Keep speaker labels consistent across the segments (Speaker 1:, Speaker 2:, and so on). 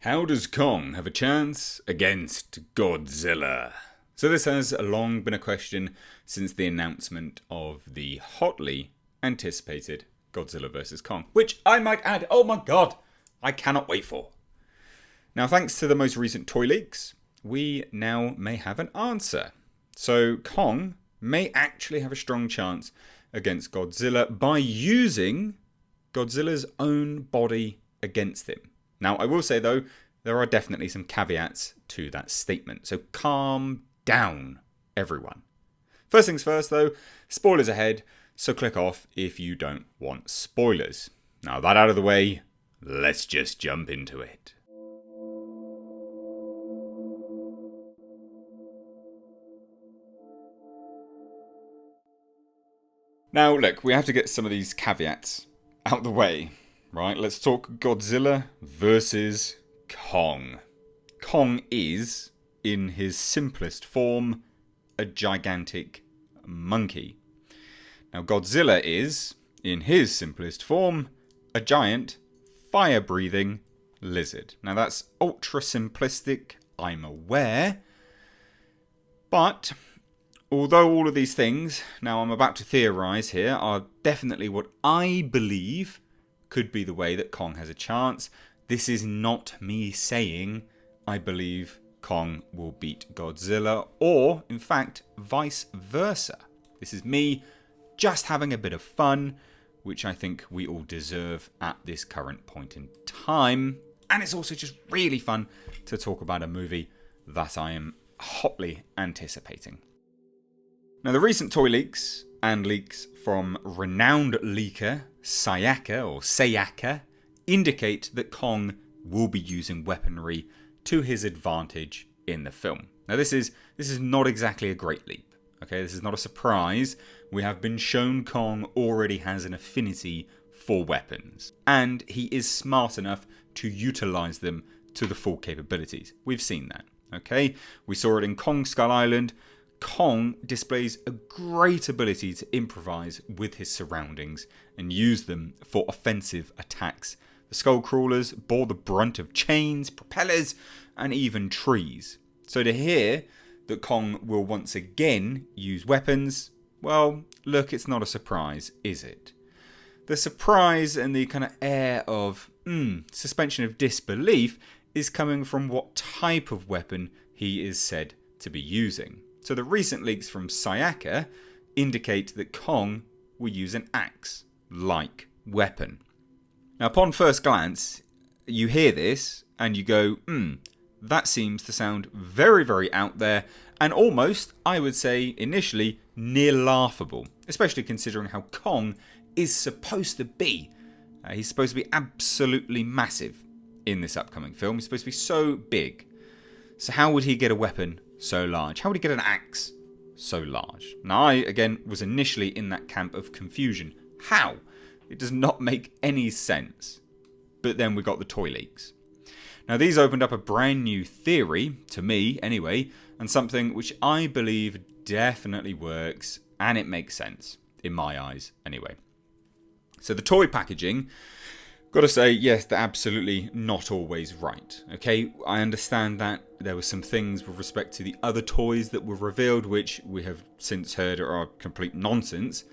Speaker 1: How does Kong have a chance against Godzilla? So this has long been a question since the announcement of the hotly anticipated Godzilla vs. Kong, which I might add, oh my god, I cannot wait for. Now, thanks to the most recent toy leaks, we now may have an answer. So Kong may actually have a strong chance against Godzilla by using Godzilla's own body against him. Now, I will say though, there are definitely some caveats to that statement, so calm down, everyone. First things first though, spoilers ahead, so click off if you don't want spoilers. Now that out of the way, let's just jump into it. Now look, we have to get some of these caveats out the way, right? Let's talk Godzilla versus Kong. Kong is, in his simplest form, a gigantic monkey. Now Godzilla is, in his simplest form, a giant, fire-breathing lizard. Now that's ultra simplistic, I'm aware, but although all of these things, now I'm about to theorise here, are definitely what I believe could be the way that Kong has a chance, this is not me saying I believe Kong will beat Godzilla, or in fact vice versa. This is me just having a bit of fun, which I think we all deserve at this current point in time. And it's also just really fun to talk about a movie that I am hotly anticipating. Now the recent toy leaks and leaks from renowned leaker Sayaka indicate that Kong will be using weaponry to his advantage in the film. Now this is not exactly a great leap. Okay, this is not a surprise. We have been shown Kong already has an affinity for weapons, and he is smart enough to utilize them to the full capabilities. We've seen that. Okay, we saw it in Kong Skull Island. Kong displays a great ability to improvise with his surroundings and use them for offensive attacks. The skull crawlers bore the brunt of chains, propellers, and even trees. So to hear that Kong will once again use weapons, well, look, it's not a surprise, is it? The surprise and the kind of air of suspension of disbelief is coming from what type of weapon he is said to be using. So the recent leaks from Sayaka indicate that Kong will use an axe-like weapon. Now upon first glance, you hear this and you go, that seems to sound very, very out there and almost, I would say initially, near laughable. Especially considering how Kong is supposed to be. He's supposed to be absolutely massive in this upcoming film. He's supposed to be so big. So how would he get a weapon so large? How would he get an axe so large? Now I, again, was initially in that camp of confusion. How? It does not make any sense. But then we got the toy leaks. Now these opened up a brand new theory, to me anyway, and something which I believe definitely works, and it makes sense, in my eyes anyway. So the toy packaging, got to say, yes, they're absolutely not always right. Okay, I understand that there were some things with respect to the other toys that were revealed, which we have since heard are complete nonsense.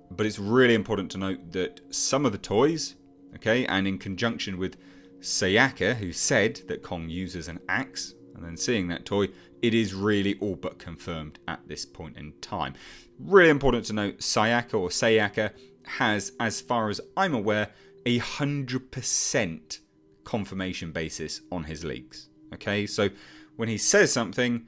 Speaker 1: But it's really important to note that some of the toys, okay, and in conjunction with Sayaka, who said that Kong uses an axe, and then seeing that toy, it is really all but confirmed at this point in time. Really important to note, Sayaka has, as far as I'm aware, 100% confirmation basis on his leaks. Okay, so when he says something,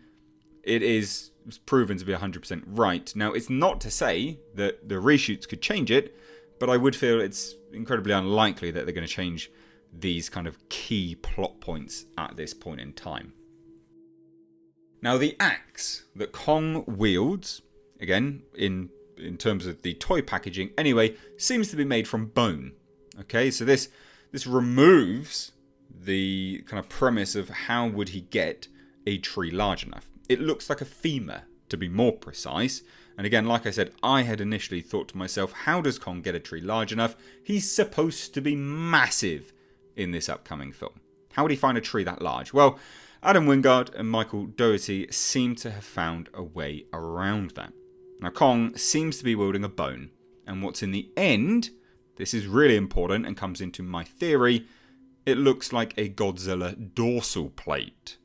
Speaker 1: it is proven to be 100% right. Now, it's not to say that the reshoots could change it, but I would feel it's incredibly unlikely that they're going to change these kind of key plot points at this point in time. Now, the axe that Kong wields, again, in terms of the toy packaging anyway, seems to be made from bone. Okay, so this removes the kind of premise of how would he get a tree large enough. It looks like a femur, to be more precise. And again, like I said, I had initially thought to myself, how does Kong get a tree large enough? He's supposed to be massive in this upcoming film. How would he find a tree that large? Well, Adam Wingard and Michael Dougherty seem to have found a way around that. Now, Kong seems to be wielding a bone, and what's in the end, this is really important and comes into my theory, it looks like a Godzilla dorsal plate.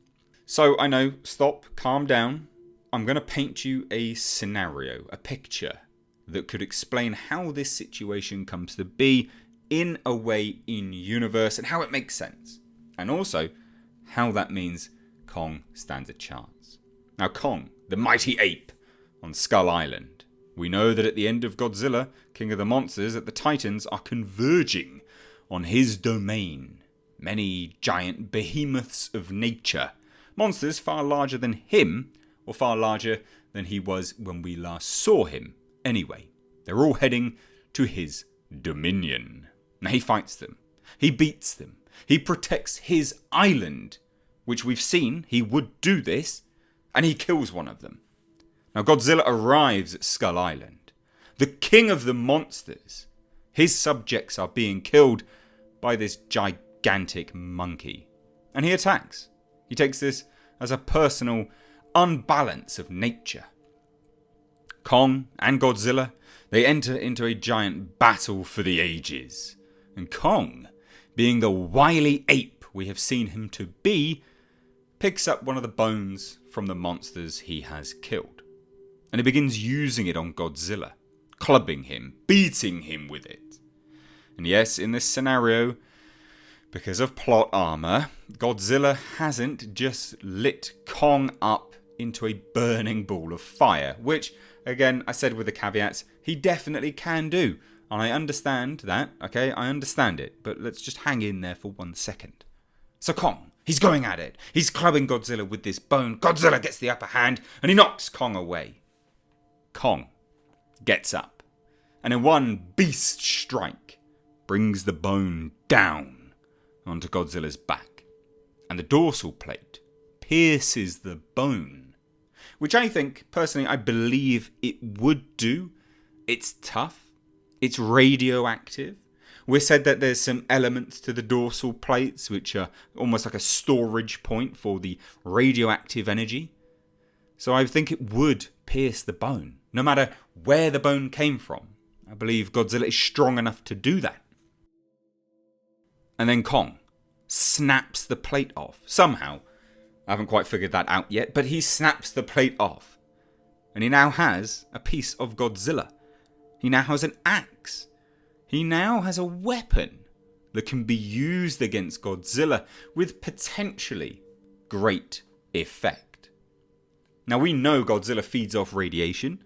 Speaker 1: So, I know, stop, calm down. I'm going to paint you a scenario, a picture, that could explain how this situation comes to be in a way in universe and how it makes sense. And also, how that means Kong stands a chance. Now, Kong, the mighty ape on Skull Island. We know that at the end of Godzilla, King of the Monsters, that the Titans are converging on his domain. Many giant behemoths of nature. Monsters far larger than him, or far larger than he was when we last saw him. Anyway, they're all heading to his dominion. Now he fights them. He beats them. He protects his island, which we've seen he would do this, and he kills one of them. Now Godzilla arrives at Skull Island. The king of the monsters. His subjects are being killed by this gigantic monkey. And he attacks. He takes this as a personal unbalance of nature. Kong and Godzilla, they enter into a giant battle for the ages. And Kong, being the wily ape we have seen him to be, picks up one of the bones from the monsters he has killed. And he begins using it on Godzilla, clubbing him, beating him with it. And yes, in this scenario, because of plot armor, Godzilla hasn't just lit Kong up into a burning ball of fire, which, again, I said with the caveats, he definitely can do. And I understand that, okay, I understand it, but let's just hang in there for 1 second. So Kong, he's going at it. He's clubbing Godzilla with this bone. Godzilla gets the upper hand, and he knocks Kong away. Kong gets up, and in one beast strike, brings the bone down onto Godzilla's back. And the dorsal plate pierces the bone, which I think, personally, I believe it would do. It's tough. It's radioactive. We said that there's some elements to the dorsal plates which are almost like a storage point for the radioactive energy. So I think it would pierce the bone, no matter where the bone came from. I believe Godzilla is strong enough to do that. And then Kong snaps the plate off. Somehow. I haven't quite figured that out yet, but he snaps the plate off. And he now has a piece of Godzilla. He now has an axe. He now has a weapon that can be used against Godzilla with potentially great effect. Now we know Godzilla feeds off radiation.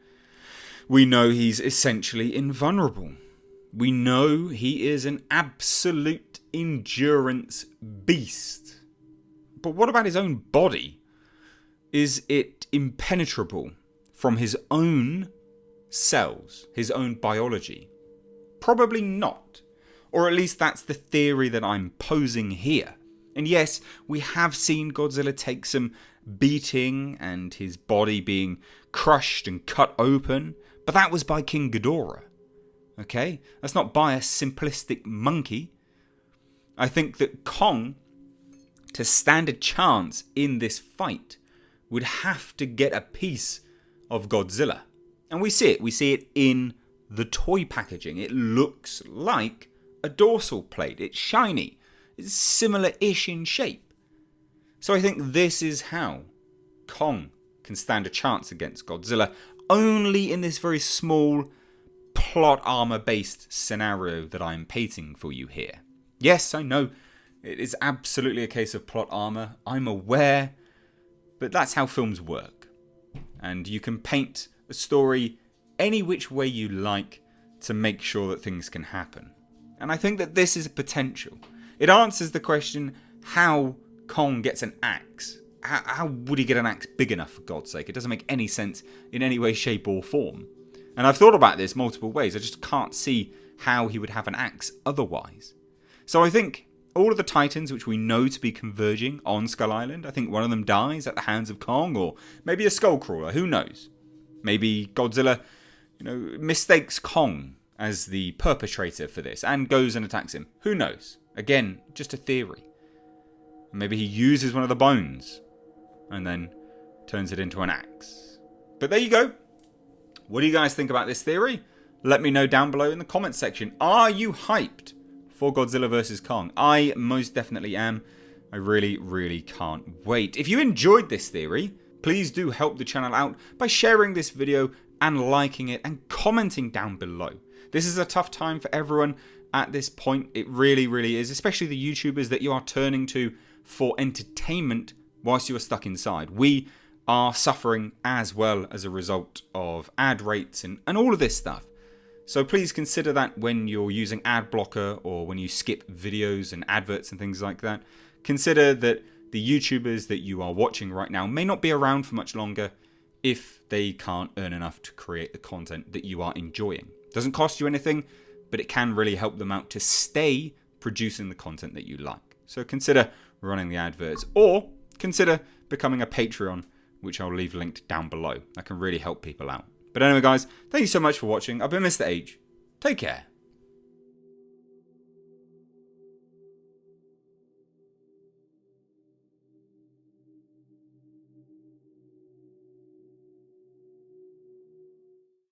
Speaker 1: We know he's essentially invulnerable. We know he is an absolute endurance beast. But what about his own body? Is it impenetrable from his own cells, his own biology? Probably not. Or at least that's the theory that I'm posing here. And yes, we have seen Godzilla take some beating and his body being crushed and cut open, but that was by King Ghidorah. Okay? That's not by a simplistic monkey. I think that Kong, to stand a chance in this fight, would have to get a piece of Godzilla. And we see it. We see it in the toy packaging. It looks like a dorsal plate. It's shiny. It's similar-ish in shape. So I think this is how Kong can stand a chance against Godzilla, only in this very small plot armor-based scenario that I'm painting for you here. Yes, I know, it is absolutely a case of plot armor. I'm aware, but that's how films work. And you can paint a story any which way you like to make sure that things can happen. And I think that this is a potential. It answers the question how Kong gets an axe. How would he get an axe big enough, for God's sake? It doesn't make any sense in any way, shape or form. And I've thought about this multiple ways. I just can't see how he would have an axe otherwise. So I think all of the Titans which we know to be converging on Skull Island, I think one of them dies at the hands of Kong, or maybe a Skullcrawler, who knows? Maybe Godzilla, mistakes Kong as the perpetrator for this and goes and attacks him. Who knows? Again, just a theory. Maybe he uses one of the bones and then turns it into an axe. But there you go. What do you guys think about this theory? Let me know down below in the comments section. Are you hyped for Godzilla vs. Kong? I most definitely am. I really, really can't wait. If you enjoyed this theory, please do help the channel out by sharing this video and liking it and commenting down below. This is a tough time for everyone at this point. It really, really is, especially the YouTubers that you are turning to for entertainment whilst you are stuck inside. We are suffering as well as a result of ad rates and all of this stuff. So please consider that when you're using ad blocker or when you skip videos and adverts and things like that. Consider that the YouTubers that you are watching right now may not be around for much longer if they can't earn enough to create the content that you are enjoying. Doesn't cost you anything, but it can really help them out to stay producing the content that you like. So consider running the adverts, or consider becoming a Patreon, which I'll leave linked down below. That can really help people out. But anyway guys, thank you so much for watching. I've been Mr. H. Take care.